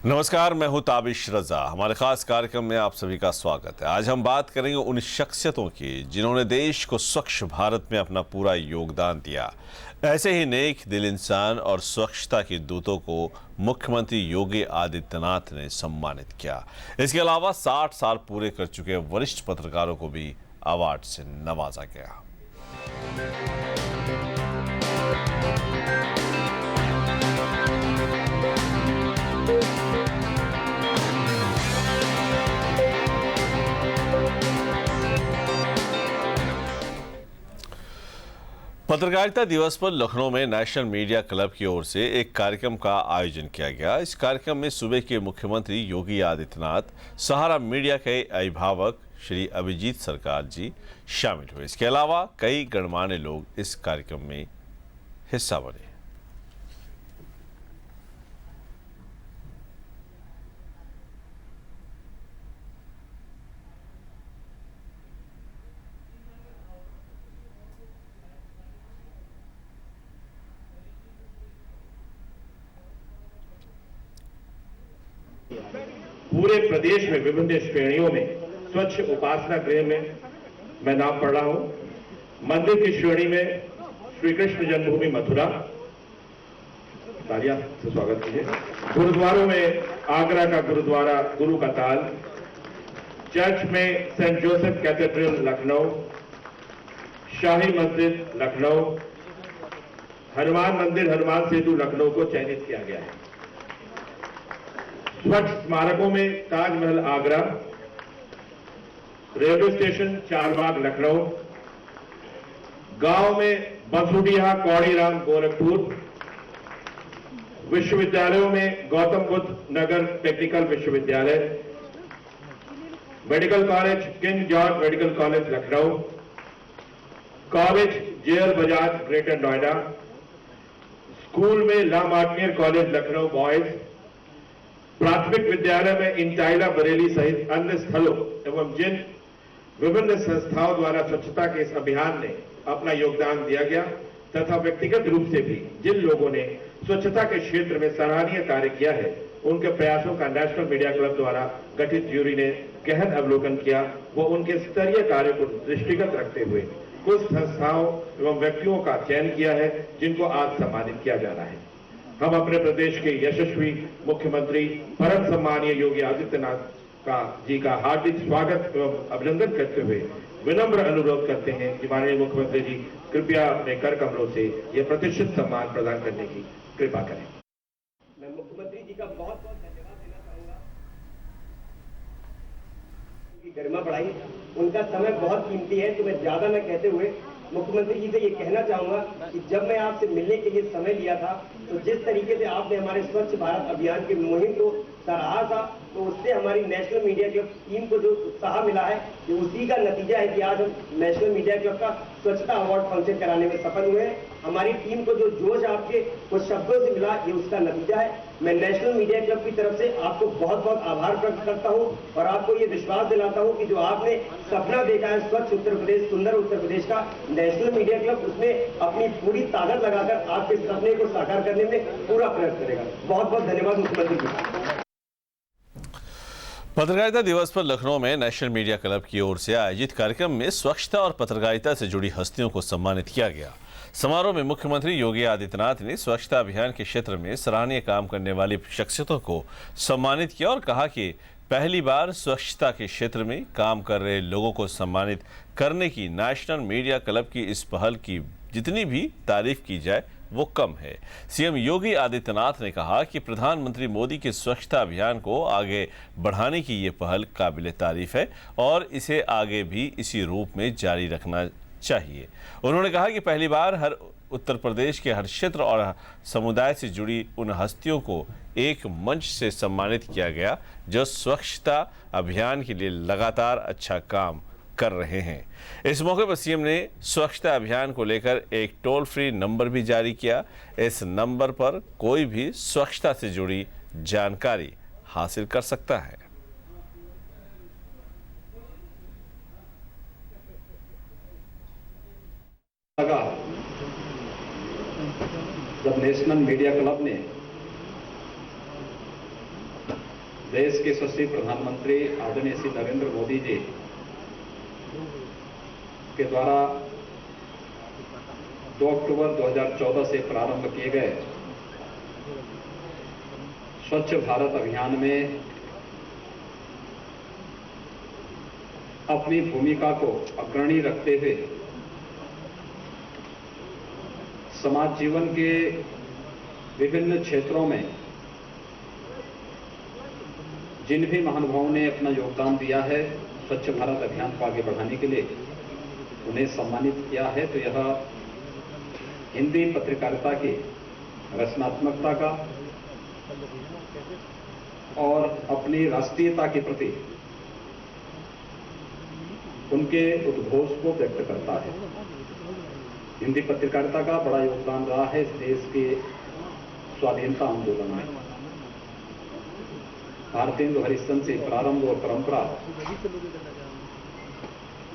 नमस्कार, मैं हूं ताबिश रजा। हमारे खास कार्यक्रम में आप सभी का स्वागत है। आज हम बात करेंगे उन शख्सियतों की जिन्होंने देश को स्वच्छ भारत में अपना पूरा योगदान दिया। ऐसे ही नेक दिल इंसान और स्वच्छता के दूतों को मुख्यमंत्री योगी आदित्यनाथ ने सम्मानित किया। इसके अलावा 60 साल पूरे कर चुके वरिष्ठ पत्रकारों को भी अवार्ड से नवाजा गया। पत्रकारिता दिवस पर लखनऊ में नेशनल मीडिया क्लब की ओर से एक कार्यक्रम का आयोजन किया गया। इस कार्यक्रम में सूबे के मुख्यमंत्री योगी आदित्यनाथ, सहारा मीडिया के अभिभावक श्री अभिजीत सरकार जी शामिल हुए। इसके अलावा कई गणमान्य लोग इस कार्यक्रम में हिस्सा बने। पूरे प्रदेश में विभिन्न श्रेणियों में स्वच्छ उपासना गृह में मैं नाम पढ़ रहा हूं। मंदिर की श्रेणी में श्री कृष्ण जन्मभूमि मथुरा, तालियां से स्वागत कीजिए। गुरुद्वारों में आगरा का गुरुद्वारा गुरु का ताल, चर्च में सेंट जोसेफ कैथेड्रल लखनऊ, शाही मस्जिद लखनऊ, हनुमान मंदिर हनुमान सेतु लखनऊ को चयनित किया गया है। स्वच्छ स्मारकों में ताजमहल आगरा, रेलवे स्टेशन चारबाग लखनऊ, गांव में बसुडिया कौड़ीराम गोरखपुर, विश्वविद्यालयों में गौतम बुद्ध नगर टेक्निकल विश्वविद्यालय, medical college king George medical college Lucknow, college JL Bajaj greater Noida, school में ला मार्टिनियर कॉलेज लखनऊ बॉयज, प्राथमिक विद्यालय में इंटाइला बरेली सहित अन्य स्थलों एवं जिन विभिन्न संस्थाओं द्वारा स्वच्छता के इस अभियान ने अपना योगदान दिया गया तथा व्यक्तिगत रूप से भी जिन लोगों ने स्वच्छता के क्षेत्र में सराहनीय कार्य किया है, उनके प्रयासों का नेशनल मीडिया क्लब द्वारा गठित ज्यूरी ने गहन अवलोकन किया। वो उनके स्तरीय कार्य को दृष्टिगत रखते हुए कुछ संस्थाओं एवं व्यक्तियों का चयन किया है जिनको आज सम्मानित किया जाना है। हम अपने प्रदेश के यशस्वी मुख्यमंत्री परम सम्मानीय योगी आदित्यनाथ जी का हार्दिक स्वागत एवं अभिनंदन करते हुए विनम्र अनुरोध करते हैं कि माननीय मुख्यमंत्री जी कृपया अपने कर कमलों से यह प्रतिष्ठित सम्मान प्रदान करने की कृपा करें। मैं मुख्यमंत्री जी का बहुत बहुत धन्यवाद देना चाहूंगा। उनकी गरिमा बढ़ाई, उनका समय बहुत कीमती है, तो मैं ज्यादा न कहते हुए मुख्यमंत्री जी से ये कहना चाहूंगा कि जब मैं आपसे मिलने के लिए समय लिया था तो जिस तरीके से आपने हमारे स्वच्छ भारत अभियान की मुहिम को सराहा था, तो उससे हमारी नेशनल मीडिया क्लब टीम को जो उत्साह मिला है, ये उसी का नतीजा है कि आज हम नेशनल मीडिया क्लब का स्वच्छता अवार्ड फंक्शन कराने में सफल हुए हैं। हमारी टीम को जो जोश आपके कुछ शब्दों से मिला, ये उसका नतीजा है। मैं नेशनल मीडिया क्लब की तरफ से आपको बहुत बहुत आभार प्रकट करता हूं और आपको ये विश्वास दिलाता हूं कि जो आपने सपना देखा है स्वच्छ उत्तर प्रदेश, सुंदर उत्तर प्रदेश का, नेशनल मीडिया क्लब उसमें अपनी पूरी ताकत लगाकर आपके सपने को साकार करने में पूरा प्रयास करेगा। बहुत बहुत धन्यवाद मुख्यमंत्री जी। पत्रकारिता दिवस पर लखनऊ में नेशनल मीडिया क्लब की ओर से आयोजित कार्यक्रम में स्वच्छता और पत्रकारिता से जुड़ी हस्तियों को सम्मानित किया गया। समारोह में मुख्यमंत्री योगी आदित्यनाथ ने स्वच्छता अभियान के क्षेत्र में सराहनीय काम करने वाली शख्सियतों को सम्मानित किया और कहा कि पहली बार स्वच्छता के क्षेत्र में काम कर रहे लोगों को सम्मानित करने की नेशनल मीडिया क्लब की इस पहल की जितनी भी तारीफ की जाए वो कम है। सीएम योगी आदित्यनाथ ने कहा कि प्रधानमंत्री मोदी के स्वच्छता अभियान को आगे बढ़ाने की ये पहल काबिल तारीफ है और इसे आगे भी इसी रूप में जारी रखना चाहिए। उन्होंने कहा कि पहली बार हर उत्तर प्रदेश के हर क्षेत्र और समुदाय से जुड़ी उन हस्तियों को एक मंच से सम्मानित किया गया जो स्वच्छता अभियान के लिए लगातार अच्छा काम कर रहे हैं। इस मौके पर सीएम ने स्वच्छता अभियान को लेकर एक टोल फ्री नंबर भी जारी किया। इस नंबर पर कोई भी स्वच्छता से जुड़ी जानकारी हासिल कर सकता है। जब नेशनल मीडिया क्लब ने देश के यशस्वी प्रधानमंत्री आदरणीय श्री नरेंद्र मोदी जी के द्वारा 2 अक्टूबर 2014 से प्रारंभ किए गए स्वच्छ भारत अभियान में अपनी भूमिका को अग्रणी रखते हुए समाज जीवन के विभिन्न क्षेत्रों में जिन भी महानुभावों ने अपना योगदान दिया है स्वच्छ भारत अभियान को आगे बढ़ाने के लिए, उन्हें सम्मानित किया है। तो यह हिंदी पत्रकारिता की रचनात्मकता का और अपनी राष्ट्रीयता के प्रति उनके उद्घोष को व्यक्त करता है। हिंदी पत्रकारिता का बड़ा योगदान रहा है इस देश के स्वाधीनता आंदोलन में। भारतेंदु हरिश्चंद्र से प्रारंभ और परंपरा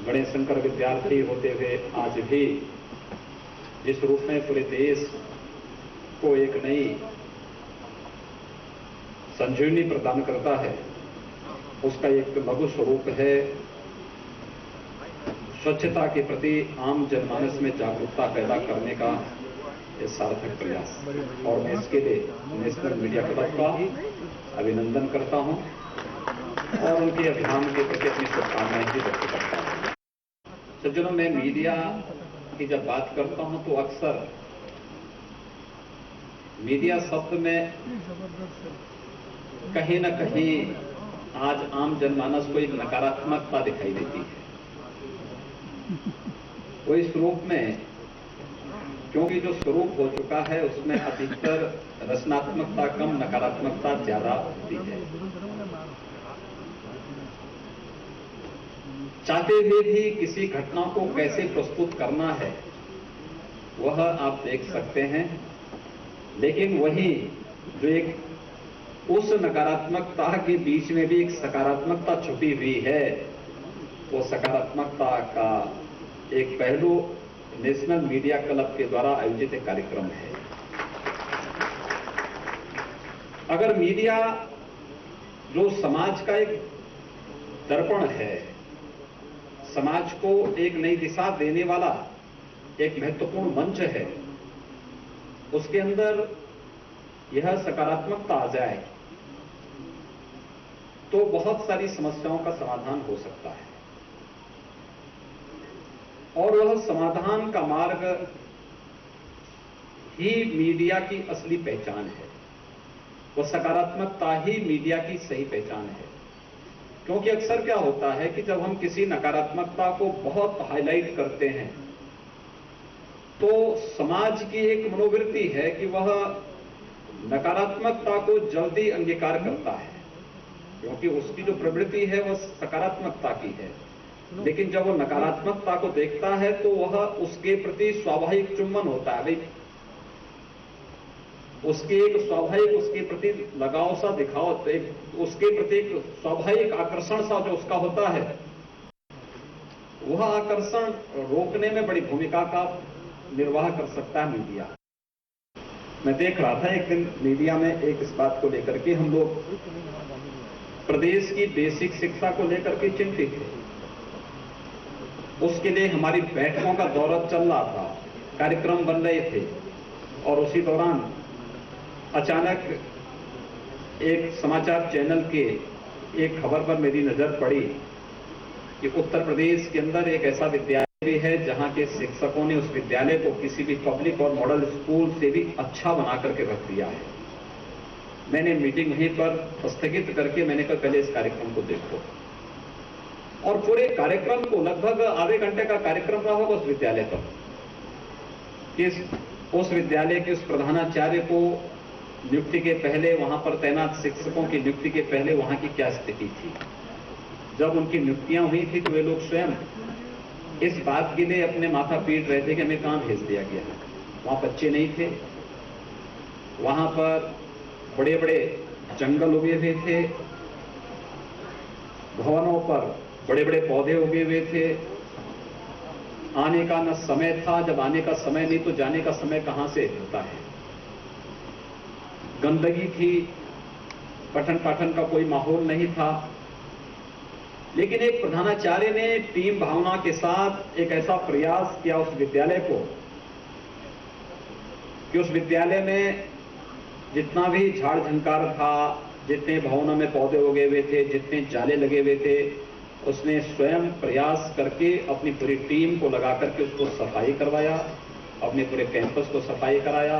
गणेश शंकर विद्यार्थी होते हुए आज भी जिस रूप में पूरे देश को एक नई संजीवनी प्रदान करता है, उसका एक लघु स्वरूप है स्वच्छता के प्रति आम जनमानस में जागरूकता पैदा करने का यह सार्थक प्रयास। और मैं इसके लिए नेशनल मीडिया क्लब का अभिनंदन करता हूं और उनके अभियान के प्रति अपनी शुभकामनाएं भी व्यक्त करता हूं। सज्जनों, मैं मीडिया की जब बात करता हूं तो अक्सर मीडिया शब्द में कहीं न कहीं आज आम जनमानस को एक नकारात्मकता दिखाई देती है। वो इस रूप में, क्योंकि जो स्वरूप हो चुका है उसमें अधिकतर रचनात्मकता कम, नकारात्मकता ज्यादा होती है। चाहते हुए भी किसी घटना को कैसे प्रस्तुत करना है वह आप देख सकते हैं, लेकिन वही जो एक उस नकारात्मकता के बीच में भी एक सकारात्मकता छुपी हुई है, वो सकारात्मकता का एक पहलू नेशनल मीडिया क्लब के द्वारा आयोजित एक कार्यक्रम है। अगर मीडिया जो समाज का एक दर्पण है, समाज को एक नई दिशा देने वाला एक महत्वपूर्ण मंच है, उसके अंदर यह सकारात्मकता आ जाए तो बहुत सारी समस्याओं का समाधान हो सकता है। और वह समाधान का मार्ग ही मीडिया की असली पहचान है। वह सकारात्मकता ही मीडिया की सही पहचान है। क्योंकि अक्सर क्या होता है कि जब हम किसी नकारात्मकता को बहुत हाईलाइट करते हैं तो समाज की एक मनोवृत्ति है कि वह नकारात्मकता को जल्दी अंगीकार करता है, क्योंकि उसकी जो प्रवृत्ति है वह सकारात्मकता की है। लेकिन जब वो नकारात्मकता को देखता है तो वह उसके प्रति स्वाभाविक चुंबन होता है, भाई उसके एक स्वाभाविक उसके प्रति लगाव सा दिखाओ, उसके प्रति एक स्वाभाविक आकर्षण सा जो उसका होता है, वह आकर्षण रोकने में बड़ी भूमिका का निर्वाह कर सकता है मीडिया। मैं देख रहा था एक दिन मीडिया में एक इस बात को लेकर के हम लोग प्रदेश की बेसिक शिक्षा को लेकर के चिंतित थे। उसके लिए हमारी बैठकों का दौरा चल रहा था, कार्यक्रम बन रहे थे, और उसी दौरान अचानक एक समाचार चैनल के एक खबर पर मेरी नजर पड़ी कि उत्तर प्रदेश के अंदर एक ऐसा विद्यालय भी है जहां के शिक्षकों ने उस विद्यालय को किसी भी पब्लिक और मॉडल स्कूल से भी अच्छा बना करके रख दिया है। मैंने मीटिंग वहीं पर स्थगित करके मैंने कहा पहले इस कार्यक्रम को देखो, और पूरे कार्यक्रम को लगभग आधे घंटे का कार्यक्रम रहा होगा उस विद्यालय पर कि उस विद्यालय के उस प्रधानाचार्य को नियुक्ति के पहले, वहां पर तैनात शिक्षकों की नियुक्ति के पहले वहां की क्या स्थिति थी। जब उनकी नियुक्तियां हुई थी तो वे लोग स्वयं इस बात के लिए अपने माथा पीट रहे थे कि हमें कहां भेज दिया गया है। वहां बच्चे नहीं थे, वहां पर बड़े बड़े जंगल उगे हुए थे, भवनों पर बड़े बड़े पौधे उगे हुए थे, आने का न समय था, जब आने का समय नहीं तो जाने का समय कहां से होता है। गंदगी थी, पठन पाठन का कोई माहौल नहीं था, लेकिन एक प्रधानाचार्य ने टीम भावना के साथ एक ऐसा प्रयास किया उस विद्यालय को कि उस विद्यालय में जितना भी झाड़ झंकार था, जितने भवनों में पौधे उगे हुए थे, जितने जाले लगे हुए थे, उसने स्वयं प्रयास करके अपनी पूरी टीम को लगा करके उसको सफाई करवाया, अपने पूरे कैंपस को सफाई कराया,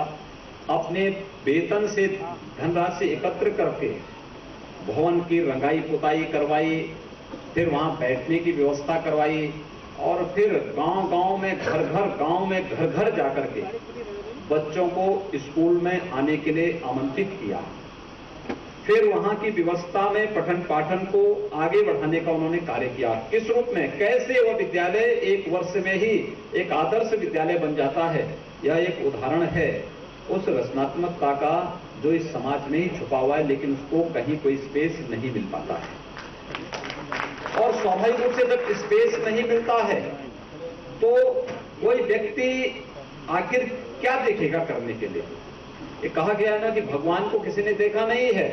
अपने वेतन से धनराशि एकत्र करके भवन की रंगाई पुताई करवाई, फिर वहां बैठने की व्यवस्था करवाई और फिर गांव-गांव में घर घर जाकर के बच्चों को स्कूल में आने के लिए आमंत्रित किया। फिर वहां की व्यवस्था में पठन पाठन को आगे बढ़ाने का उन्होंने कार्य किया। किस रूप में, कैसे वह विद्यालय एक वर्ष में ही एक आदर्श विद्यालय बन जाता है, यह एक उदाहरण है उस रचनात्मकता का जो इस समाज में ही छुपा हुआ है, लेकिन उसको कहीं कोई स्पेस नहीं मिल पाता है। और स्वाभाविक रूप से जब स्पेस नहीं मिलता है तो कोई व्यक्ति आखिर क्या देखेगा करने के लिए। ये कहा गया है ना कि भगवान को किसी ने देखा नहीं है,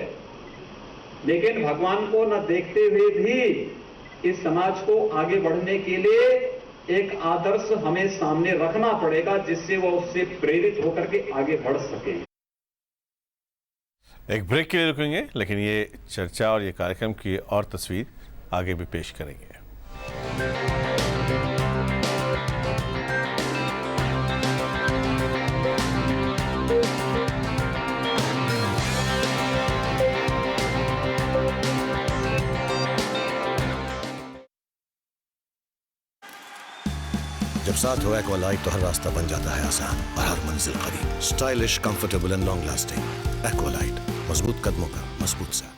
लेकिन भगवान को न देखते हुए भी इस समाज को आगे बढ़ने के लिए एक आदर्श हमें सामने रखना पड़ेगा, जिससे वह उससे प्रेरित होकर के आगे बढ़ सके। एक ब्रेक के लिए रुकेंगे, लेकिन ये चर्चा और ये कार्यक्रम की और तस्वीर आगे भी पेश करेंगे। जब साथ हो एक्वालाइट तो हर रास्ता बन जाता है आसान और हर मंजिल करीब। Stylish, comfortable and long lasting. Aqualite, मजबूत कदमों का मजबूत साथ।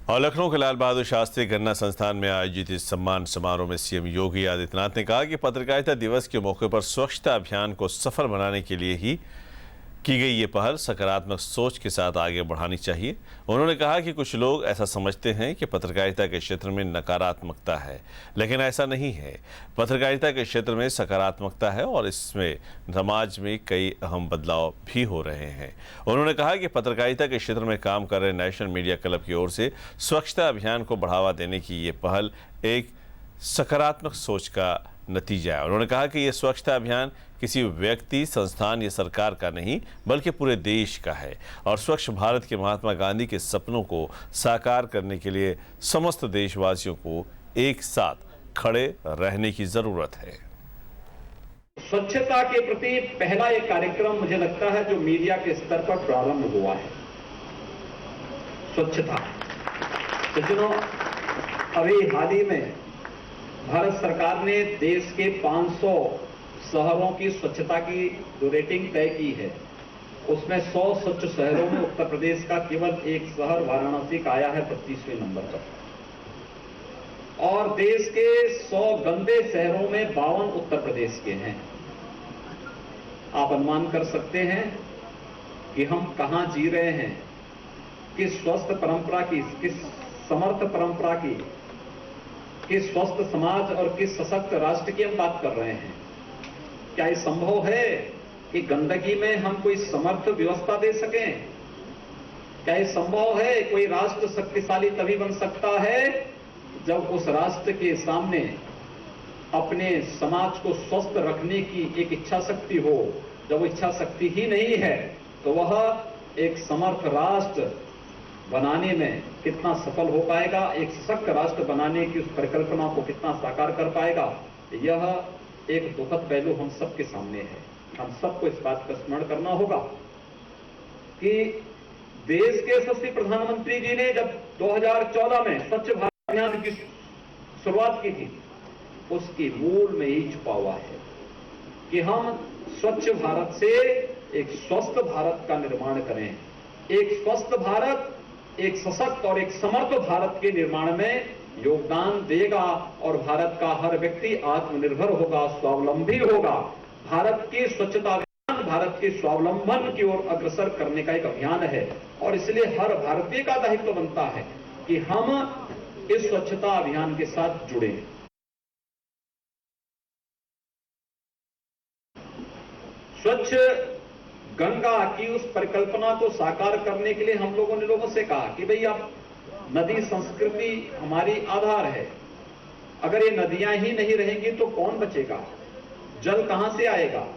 और लखनऊ के लाल बहादुर शास्त्री गन्ना संस्थान में आयोजित इस सम्मान समारोह में सीएम योगी आदित्यनाथ ने कहा कि पत्रकारिता दिवस के मौके पर स्वच्छता अभियान को सफल बनाने के लिए ही की गई ये पहल सकारात्मक सोच के साथ आगे बढ़ानी चाहिए। उन्होंने कहा कि कुछ लोग ऐसा समझते हैं कि पत्रकारिता के क्षेत्र में नकारात्मकता है, लेकिन ऐसा नहीं है। पत्रकारिता के क्षेत्र में सकारात्मकता है और इसमें समाज में कई अहम बदलाव भी हो रहे हैं। उन्होंने कहा कि पत्रकारिता के क्षेत्र में काम कर रहे नेशनल मीडिया क्लब की ओर से स्वच्छता अभियान को बढ़ावा देने की ये पहल एक सकारात्मक सोच का नतीजा है। उन्होंने कहा कि यह स्वच्छता अभियान किसी व्यक्ति, संस्थान या सरकार का नहीं, बल्कि पूरे देश का है और स्वच्छ भारत के महात्मा गांधी के सपनों को साकार करने के लिए समस्त देशवासियों को एक साथ खड़े रहने की जरूरत है। स्वच्छता के प्रति पहला एक कार्यक्रम मुझे लगता है जो मीडिया के स्तर पर प्रारंभ हुआ है, स्वच्छता। तो अभी हाल ही में भारत सरकार ने देश के 500 शहरों की स्वच्छता की जो रेटिंग तय की है, उसमें 100 स्वच्छ शहरों में उत्तर प्रदेश का केवल एक शहर वाराणसी का आया है 25वें नंबर पर, और देश के 100 गंदे शहरों में 52 उत्तर प्रदेश के हैं। आप अनुमान कर सकते हैं कि हम कहां जी रहे हैं, किस स्वस्थ परंपरा की, किस समर्थ परंपरा की, किस स्वस्थ समाज और किस सशक्त राष्ट्र की हम बात कर रहे हैं। क्या ये संभव है कि गंदगी में हम कोई समर्थ व्यवस्था दे सकें? क्या ये संभव है? कोई राष्ट्र शक्तिशाली तभी बन सकता है जब उस राष्ट्र के सामने अपने समाज को स्वस्थ रखने की एक इच्छा शक्ति हो। जब वो इच्छा शक्ति ही नहीं है तो वह एक समर्थ राष्ट्र बनाने में कितना सफल हो पाएगा, एक सशक्त राष्ट्र बनाने की उस परिकल्पना को कितना साकार कर पाएगा, यह एक दुखद पहलू हम सबके सामने है। हम सबको इस बात का स्मरण करना होगा कि देश के यशस्वी प्रधानमंत्री जी ने जब 2014 में स्वच्छ भारत अभियान की शुरुआत की थी, उसकी मूल में ही छुपा हुआ है कि हम स्वच्छ भारत से एक स्वस्थ भारत का निर्माण करें। एक स्वस्थ भारत एक सशक्त और एक समर्थ भारत के निर्माण में योगदान देगा और भारत का हर व्यक्ति आत्मनिर्भर होगा, स्वावलंबी होगा। भारत की स्वच्छता अभियान भारत के स्वावलंबन की ओर अग्रसर करने का एक अभियान है और इसलिए हर भारतीय का दायित्व बनता है कि हम इस स्वच्छता अभियान के साथ जुड़े। स्वच्छ गंगा की उस परिकल्पना को साकार करने के लिए हम लोगों ने लोगों से कहा कि भाई अब नदी संस्कृति हमारी आधार है, अगर ये नदियां ही नहीं रहेंगी तो कौन बचेगा, जल कहां से आएगा।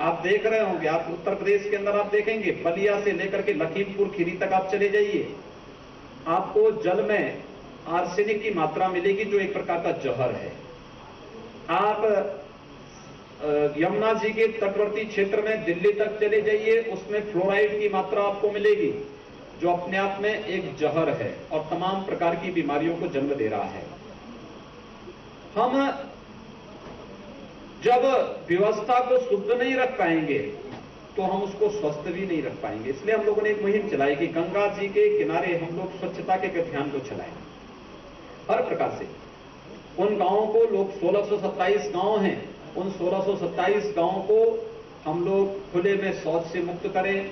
आप देख रहे होंगे, आप उत्तर प्रदेश के अंदर आप देखेंगे बलिया से लेकर के लखीमपुर खीरी तक आप चले जाइए, आपको जल में आर्सेनिक की मात्रा मिलेगी जो एक प्रकार का जहर है। आप यमुना जी के तटवर्ती क्षेत्र में दिल्ली तक चले जाइए, उसमें फ्लोराइड की मात्रा आपको मिलेगी जो अपने आप में एक जहर है और तमाम प्रकार की बीमारियों को जन्म दे रहा है। हम जब व्यवस्था को शुद्ध नहीं रख पाएंगे तो हम उसको स्वस्थ भी नहीं रख पाएंगे। इसलिए हम लोगों ने एक मुहिम चलाई कि गंगा जी के किनारे हम लोग स्वच्छता के अभियान को चलाएं हर प्रकार से। उन गांवों को लोग 1627 गांव हैं, उन 1627 गांवों को हम लोग खुले में शौच से मुक्त करें।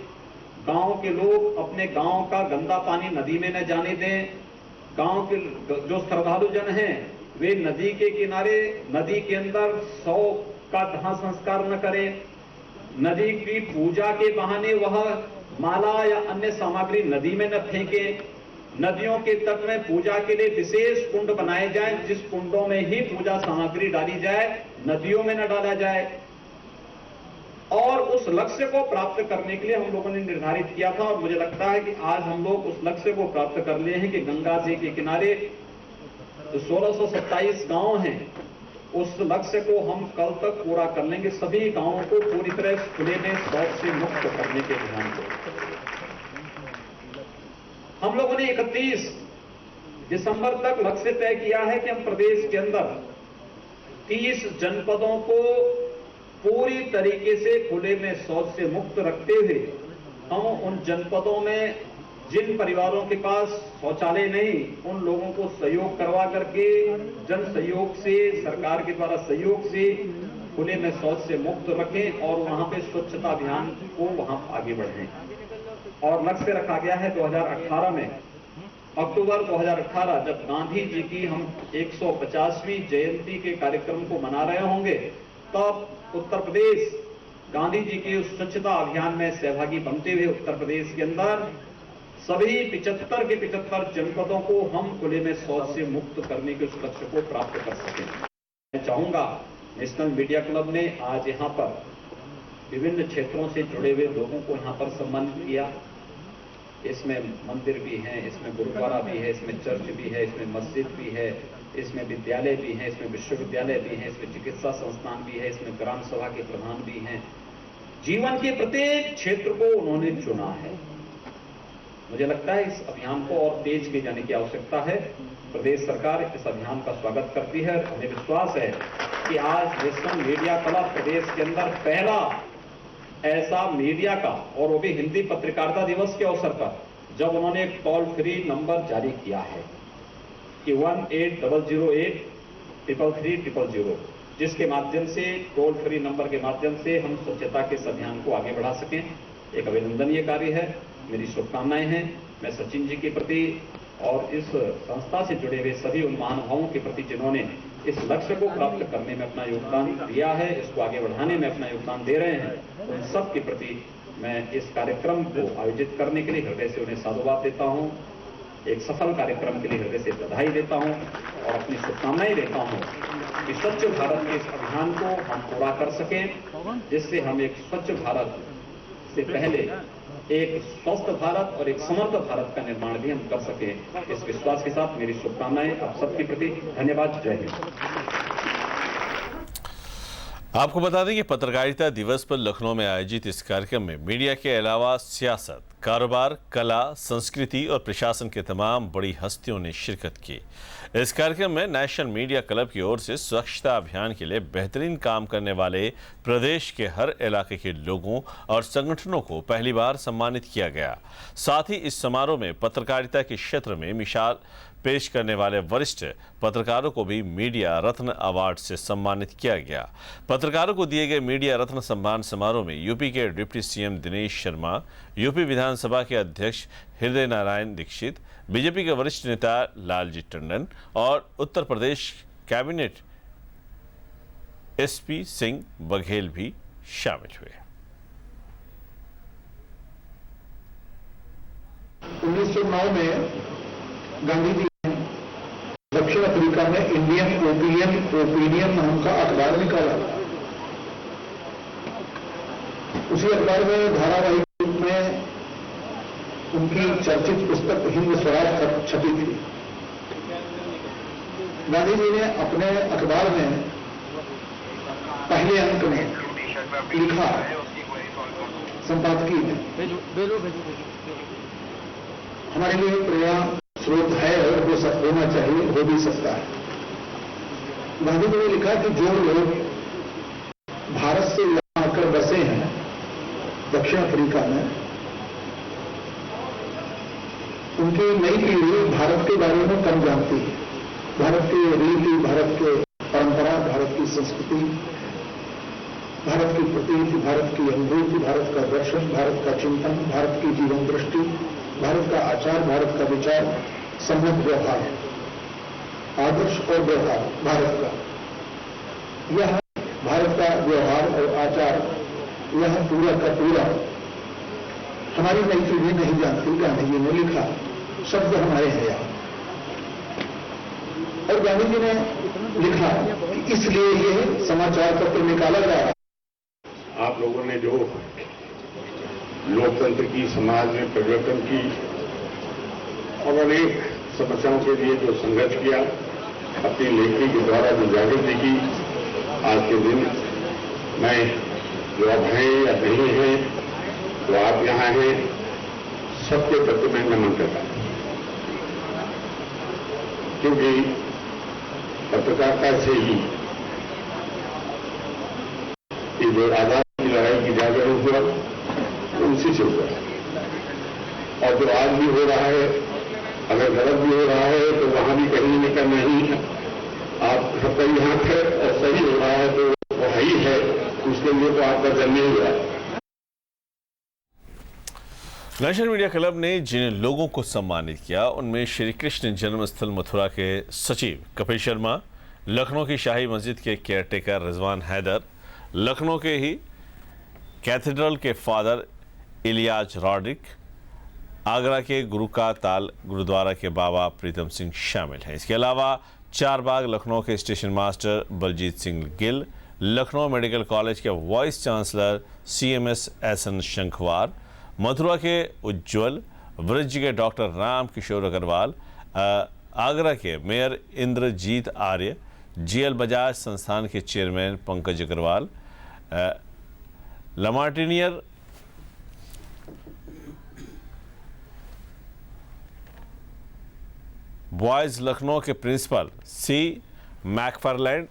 गांव के लोग अपने गांव का गंदा पानी नदी में न जाने दें। गांव के जो श्रद्धालु जन हैं वे नदी के किनारे, नदी के अंदर शव का दाह संस्कार न करें। नदी की पूजा के बहाने वह माला या अन्य सामग्री नदी में न फेंकें। नदियों के तट में पूजा के लिए विशेष कुंड बनाए जाएं, जिस कुंडों में ही पूजा सामग्री डाली जाए, नदियों में न डाला जाए। और उस लक्ष्य को प्राप्त करने के लिए हम लोगों ने निर्धारित किया था और मुझे लगता है कि आज हम लोग उस लक्ष्य को प्राप्त कर लिए हैं कि गंगा जी के किनारे जो 1627 गांव हैं, उस लक्ष्य को हम कल तक पूरा कर लेंगे। सभी गांवों को पूरी तरह खुले में शौच से मुक्त करने के अभियान को हम लोगों ने 31 दिसंबर तक लक्ष्य तय किया है कि हम प्रदेश के अंदर 30 जनपदों को पूरी तरीके से खुले में शौच से मुक्त रखते हुए हम उन जनपदों में जिन परिवारों के पास शौचालय नहीं, उन लोगों को सहयोग करवा करके जन सहयोग से, सरकार के द्वारा सहयोग से खुले में शौच से मुक्त रखें और वहां पे स्वच्छता अभियान को वहां आगे बढ़ें। और लक्ष्य रखा गया है 2018 में, अक्टूबर 2018 जब गांधी जी की हम 150वीं जयंती के कार्यक्रम को मना रहे होंगे, तब उत्तर प्रदेश गांधी जी के उस स्वच्छता अभियान में सहभागी बनते हुए उत्तर प्रदेश के अंदर सभी 75 के 75 जनपदों को हम खुले में शौच से मुक्त करने के उस लक्ष्य को प्राप्त कर सकें। मैं चाहूंगा नेशनल मीडिया क्लब ने आज यहाँ पर विभिन्न क्षेत्रों से जुड़े हुए लोगों को यहाँ पर सम्मानित किया। इसमें मंदिर भी हैं, इसमें गुरुद्वारा भी है, इसमें चर्च भी है, इसमें मस्जिद भी है, इसमें विद्यालय भी हैं, इसमें विश्वविद्यालय भी हैं, इसमें चिकित्सा संस्थान भी है, इसमें ग्राम सभा के प्रधान भी हैं। जीवन के प्रत्येक क्षेत्र को उन्होंने चुना है। मुझे लगता है इस अभियान को और तेज किए जाने की आवश्यकता है। प्रदेश सरकार इस अभियान का स्वागत करती है। हमें विश्वास है कि आज नेशनल मीडिया क्लब प्रदेश के अंदर पहला ऐसा मीडिया का, और वो भी हिंदी पत्रकारिता दिवस के अवसर पर, जब उन्होंने एक टोल फ्री नंबर जारी किया है कि 1800833300, जिसके माध्यम से, टोल फ्री नंबर के माध्यम से हम स्वच्छता के इस अभियान को आगे बढ़ा सकें। एक अभिनंदनीय कार्य है। मेरी शुभकामनाएं हैं। मैं सचिन जी के प्रति और इस संस्था से जुड़े हुए सभी उन महानुभावों के प्रति जिन्होंने इस लक्ष्य को प्राप्त करने में अपना योगदान दिया है, इसको आगे बढ़ाने में अपना योगदान दे रहे हैं, उन सब के प्रति मैं इस कार्यक्रम को आयोजित करने के लिए हृदय से उन्हें साधुवाद देता हूं। एक सफल कार्यक्रम के लिए हृदय से बधाई देता हूं और अपनी शुभकामनाएं देता हूं कि स्वच्छ भारत के इस अभियान को हम पूरा कर सकें, जिससे हम एक स्वच्छ भारत से पहले एक स्वस्थ भारत और एक समर्थ भारत का निर्माण भी हम कर सकें। इस विश्वास के साथ मेरी शुभकामनाएं आप सबके प्रति। धन्यवाद। जय हिंद। आपको बता दें कि पत्रकारिता दिवस पर लखनऊ में आयोजित इस कार्यक्रम में मीडिया के अलावा सियासत, कारोबार, कला, संस्कृति और प्रशासन के तमाम बड़ी हस्तियों ने शिरकत की। इस कार्यक्रम में नेशनल मीडिया क्लब की ओर से स्वच्छता अभियान के लिए बेहतरीन काम करने वाले प्रदेश के हर इलाके के लोगों और संगठनों को पहली बार सम्मानित किया गया। साथ ही इस समारोह में पत्रकारिता के क्षेत्र में पेश करने वाले वरिष्ठ पत्रकारों को भी मीडिया रत्न अवार्ड से सम्मानित किया गया। पत्रकारों को दिए गए मीडिया रत्न सम्मान समारोह में यूपी के deputy CM Dinesh Sharma, UP विधानसभा के अध्यक्ष हृदय नारायण दीक्षित, बीजेपी के वरिष्ठ नेता लालजी टंडन और उत्तर प्रदेश कैबिनेट एसपी सिंह बघेल भी शामिल हुए। 1909 में गांधी जी ने दक्षिण अफ्रीका में इंडियन ओपिनियन नाम का अखबार निकाला। उसी अखबार में धारावाहिक रूप में उनकी चर्चित पुस्तक हिंद स्वराज छपी थी। गांधी जी ने अपने अखबार में पहले अंक में लिखा, संपादकीय में, हमारे लिए प्रेरणा स्रोत है और वो सब होना चाहिए, हो भी सकता है। गांधी जी ने लिखा कि जो लोग भारत से यहां आकर बसे हैं दक्षिण अफ्रीका में, उनकी नई पीढ़ी भारत के बारे में कम जानती है। भारत की रीति, भारत के परंपरा, भारत की संस्कृति, भारत की प्रतीति, भारत की अनुभूति, भारत का दर्शन, भारत का चिंतन, भारत की जीवन दृष्टि, भारत का आचार, भारत का विचार, सम्यक व्यवहार, आदर्श और व्यवहार भारत का, यह भारत का व्यवहार और आचार, यह पूरा का पूरा हमारी नई पीढ़ी नहीं जानती। गांधी जी ने लिखा, शब्द हमारे हैं यहाँ। और गांधी जी ने लिखा कि इसलिए ये समाचार पत्र निकाला जा रहा है। आप लोगों ने जो लोकतंत्र की, समाज में परिवर्तन की और अनेक समस्याओं के लिए जो संघर्ष किया, अपनी लेखनी के द्वारा जो जागृति की, आज के दिन मैं जो अब हैं या नहीं हैं, तो आप यहाँ हैं, सबके प्रति मैं नमन करता हूं। क्योंकि पत्रकारिता से ही ये जो आजादी की लड़ाई की जागरण हुआ, उसी से हुआ। और जो आज भी हो रहा है, अगर गलत भी हो रहा है तो वहां भी कहीं न कहीं नहीं, आप सबका यहाँ पे और सही हो रहा है तो वो ही है, उसके लिए तो आपका जन्म नहीं हुआ। नेशनल मीडिया क्लब ने जिन लोगों को सम्मानित किया उनमें श्री कृष्ण जन्मस्थल मथुरा के सचिव कपिल शर्मा, लखनऊ की शाही मस्जिद के केयरटेकर रिजवान हैदर, लखनऊ के ही कैथेड्रल के फादर इलियाज रॉड्रिक, आगरा के गुरु का ताल गुरुद्वारा के बाबा प्रीतम सिंह शामिल हैं। इसके अलावा चारबाग लखनऊ के station master Baljeet Singh Gill, Lucknow medical college के vice chancellor CMS SN Shankhwar, Mathura के उज्ज्वल, वृज्ज के डॉक्टर राम किशोर अग्रवाल, आगरा के मेयर इंद्रजीत आर्य, GL बजाज संस्थान के chairman Pankaj Agarwal, La Martiniere boys Lucknow के प्रिंसिपल C मैकफारलैंड,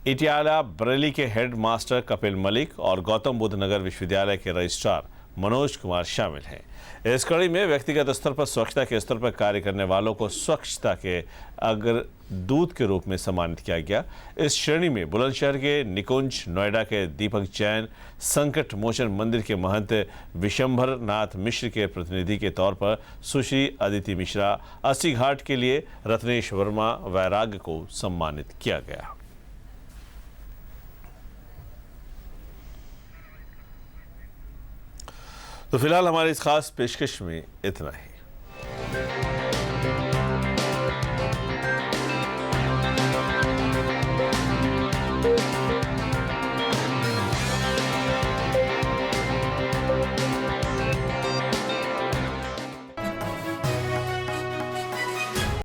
इटियाला बरेली के हेड मास्टर कपिल मलिक और गौतम बुद्ध नगर विश्वविद्यालय के रजिस्ट्रार मनोज कुमार शामिल हैं। इस कड़ी में व्यक्तिगत स्तर पर स्वच्छता के स्तर पर कार्य करने वालों को स्वच्छता के अग्रदूत के रूप में सम्मानित किया गया। इस श्रेणी में बुलंदशहर के निकुंज, नोएडा के दीपक जैन, संकट मोचन मंदिर के महंत विशंभर नाथ मिश्र के प्रतिनिधि के तौर पर सुश्री अदिति मिश्रा, 80 घाट के लिए रत्नेश वर्मा वैराग्य को सम्मानित किया गया। तो फिलहाल हमारी इस खास पेशकश में इतना ही।